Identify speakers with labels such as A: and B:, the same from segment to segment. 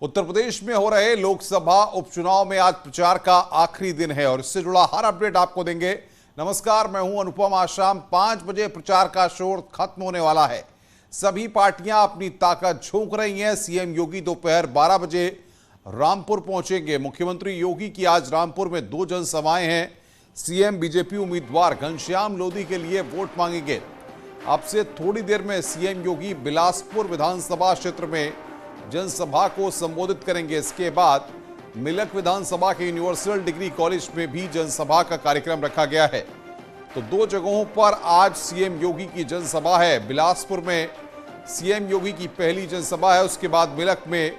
A: उत्तर प्रदेश में हो रहे लोकसभा उपचुनाव में आज प्रचार का आखिरी दिन है और इससे जुड़ा हर अपडेट आपको देंगे। नमस्कार, मैं हूं अनुपम। आज शाम 5 बजे प्रचार का शोर खत्म होने वाला है। सभी पार्टियां अपनी ताकत झोंक रही हैं। सीएम योगी दोपहर 12 बजे रामपुर पहुंचेंगे। मुख्यमंत्री योगी की आज रामपुर में 2 जनसभाएं हैं। सीएम बीजेपी उम्मीदवार घनश्याम लोधी के लिए वोट मांगेंगे। अब से थोड़ी देर में सीएम योगी बिलासपुर विधानसभा क्षेत्र में जनसभा को संबोधित करेंगे। इसके बाद मिलक विधानसभा के यूनिवर्सल डिग्री कॉलेज में भी जनसभा का कार्यक्रम रखा गया है। तो 2 जगहों पर आज सीएम योगी की जनसभा है। बिलासपुर में सीएम योगी की पहली जनसभा है, उसके बाद मिलक में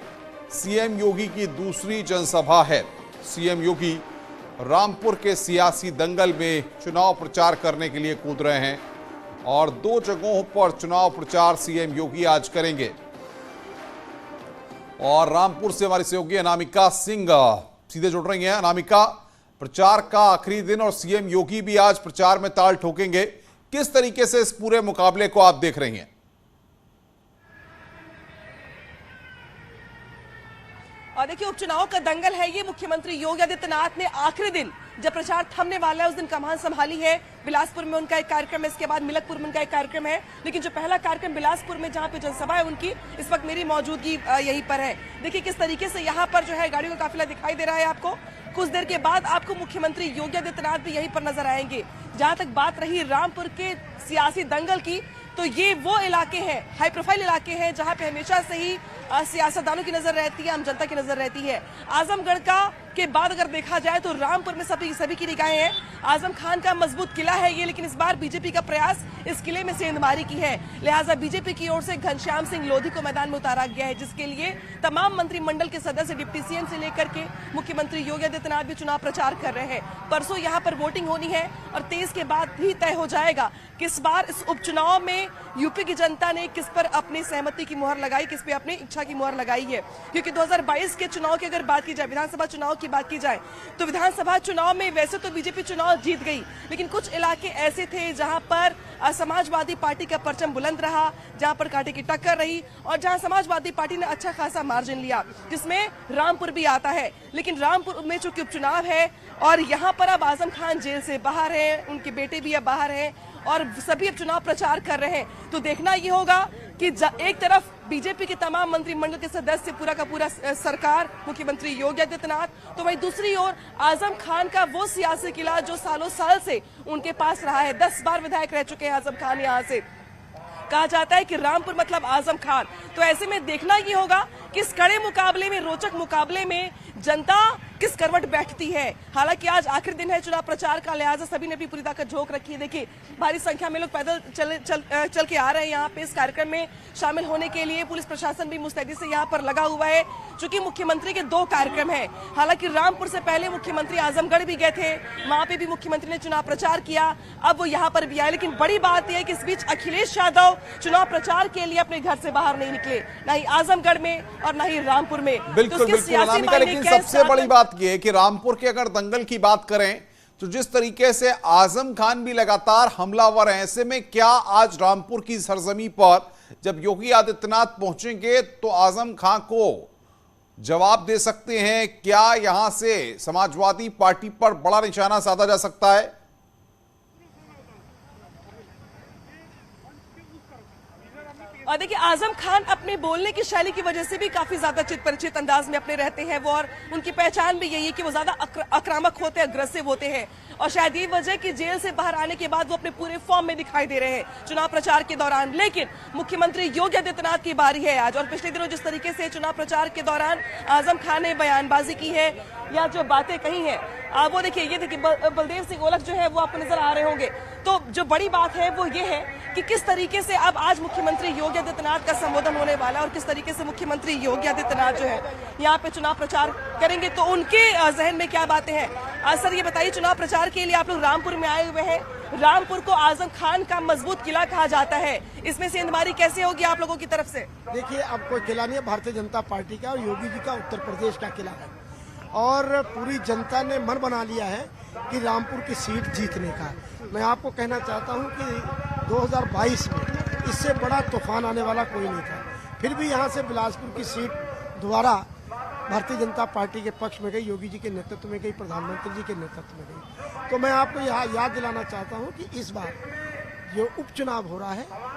A: सीएम योगी की दूसरी जनसभा है। सीएम योगी रामपुर के सियासी दंगल में चुनाव प्रचार करने के लिए कूद रहे हैं और 2 जगहों पर चुनाव प्रचार सीएम योगी आज करेंगे। और रामपुर से हमारी सहयोगी अनामिका सिंह सीधे जुड़ रही हैं। अनामिका, प्रचार का आखिरी दिन और सीएम योगी भी आज प्रचार में ताल ठोकेंगे। किस तरीके से इस पूरे मुकाबले को आप देख रही हैं?
B: और देखिए, उपचुनाव का दंगल है ये। मुख्यमंत्री योगी आदित्यनाथ ने आखिरी दिन जब प्रचार थमने वाला है उस दिन कमान संभाली है। बिलासपुर में उनका एक कार्यक्रम है, इसके बाद मिलकपुर में उनका एक कार्यक्रम है। लेकिन जो पहला कार्यक्रम बिलासपुर में जहां पे जनसभा है उनकी, इस वक्त मेरी मौजूदगी यहीं पर है। देखिए किस तरीके से यहाँ पर जो है गाड़ियों का काफिला दिखाई दे रहा है आपको। कुछ देर के बाद आपको मुख्यमंत्री योगी आदित्यनाथ भी यहीं पर नजर आएंगे। जहां तक बात रही रामपुर के सियासी दंगल की, तो ये वो इलाके हैं, हाई प्रोफाइल इलाके हैं, जहां पे हमेशा से ही सियासतदानों की नजर रहती है, आम जनता की नजर रहती है। आजमगढ़ के बाद अगर देखा जाए तो रामपुर में सभी की निगाहें हैं। आजम खान का मजबूत किला है ये, लेकिन इस बार बीजेपी का प्रयास इस किले में सेंधमारी की है। लिहाजा बीजेपी की ओर से घनश्याम सिंह लोधी को मैदान में उतारा गया है, जिसके लिए तमाम मंत्रिमंडल के सदस्य, डिप्टी सीएम से लेकर के मुख्यमंत्री योगी आदित्यनाथ भी चुनाव प्रचार कर रहे हैं। परसों यहाँ पर वोटिंग होनी है और 23 के बाद भी तय हो जाएगा किस बार इस उपचुनाव में यूपी की जनता ने किस पर अपनी सहमति की मुहर लगाई, किस पे अपनी इच्छा की मुहर लगाई है। क्योंकि 2022 के चुनाव की अगर बात की जाए, विधानसभा चुनाव की बात की जाए, तो विधानसभा चुनाव में वैसे तो बीजेपी चुनाव जीत गई, लेकिन कुछ इलाके ऐसे थे जहां पर समाजवादी पार्टी का परचम बुलंद रहा, जहां पर कांटे की टक्कर रही और जहां समाजवादी पार्टी ने अच्छा खासा मार्जिन लिया, जिसमें रामपुर भी आता है। लेकिन रामपुर में चूंकि उपचुनाव है और यहाँ पर अब आजम खान जेल से बाहर है, उनके बेटे भी अब बाहर हैं और सभी अब चुनाव प्रचार कर रहे हैं। तो देखना ये होगा कि एक तरफ बीजेपी के तमाम मंत्रिमंडल के सदस्य, पूरा का पूरा सरकार, मुख्यमंत्री योगी आदित्यनाथ, तो वहीं दूसरी ओर आजम खान का वो सियासी किला जो सालों साल से उनके पास रहा है। 10 बार विधायक रह चुके हैं आजम खान। यहाँ से कहा जाता है कि रामपुर मतलब आजम खान। तो ऐसे में देखना ये होगा कि इस कड़े मुकाबले में, रोचक मुकाबले में जनता किस करवट बैठती है। हालांकि आज आखिरी दिन है चुनाव प्रचार का, लिहाजा सभी ने भी पूरी ताकत झोंक रखी है। देखिए भारी संख्या में लोग पैदल चल के आ रहे हैं यहाँ पे इस कार्यक्रम में शामिल होने के लिए। पुलिस प्रशासन भी मुस्तैदी से यहाँ पर लगा हुआ है, चूंकि मुख्यमंत्री के 2 कार्यक्रम है। हालांकि रामपुर से पहले मुख्यमंत्री आजमगढ़ भी गए थे, वहां पे भी मुख्यमंत्री ने चुनाव प्रचार किया, अब वो यहाँ पर भी आए। लेकिन बड़ी बात यह है कि इस बीच अखिलेश यादव चुनाव प्रचार के लिए अपने घर से बाहर नहीं निकले, न ही आजमगढ़ में और न ही रामपुर में।
A: बिल्कुल, लेकिन सबसे बड़ी बात यह है कि रामपुर के अगर दंगल की बात करें तो जिस तरीके से आजम खान भी लगातार हमलावर हैं, ऐसे में क्या आज रामपुर की सरजमी पर जब योगी आदित्यनाथ पहुंचेंगे तो आजम खान को जवाब दे सकते हैं? क्या यहां से समाजवादी पार्टी पर बड़ा निशाना साधा जा सकता है?
B: और देखिए, आजम खान अपने बोलने की शैली की वजह से भी काफी ज्यादा चित परिचित अंदाज में अपने रहते हैं वो, और उनकी पहचान भी यही है कि वो ज्यादा आक्रामक होते हैं, अग्रेसिव होते हैं। और शायद ये वजह कि जेल से बाहर आने के बाद वो अपने पूरे फॉर्म में दिखाई दे रहे हैं चुनाव प्रचार के दौरान। लेकिन मुख्यमंत्री योगी आदित्यनाथ की बारी है आज, और पिछले दिनों जिस तरीके से चुनाव प्रचार के दौरान आजम खान ने बयानबाजी की है या जो बातें कही हैं, वो देखिए, ये देखिए बलदेव सिंह ओलख जो है वो आपको नजर आ रहे होंगे। तो जो बड़ी बात है वो ये है कि किस तरीके से अब आज मुख्यमंत्री योगी आदित्यनाथ का संबोधन होने वाला है और किस तरीके से मुख्यमंत्री योगी आदित्यनाथ जो है यहाँ पे चुनाव प्रचार करेंगे, तो उनके जहन में क्या बातें हैं। सर ये बताइए, चुनाव प्रचार के लिए आप लोग रामपुर में आए हुए हैं। रामपुर को आजम खान का मजबूत किला कहा जाता है, इसमें सेंधमारी कैसे होगी आप लोगों की तरफ से?
C: देखिए, अब कोई किला नहीं है, भारतीय जनता पार्टी का और योगी जी का उत्तर प्रदेश का किला है और पूरी जनता ने मन बना लिया है कि रामपुर की सीट जीतने का। मैं आपको कहना चाहता हूं कि 2022 में इससे बड़ा तूफान आने वाला कोई नहीं था। फिर भी यहां से बिलासपुर की सीट दोबारा भारतीय जनता पार्टी के पक्ष में गई, योगी जी के नेतृत्व में गई, प्रधानमंत्री जी के नेतृत्व में गई। तो मैं आपको यहाँ याद दिलाना चाहता हूँ कि इस बार जो उपचुनाव हो रहा है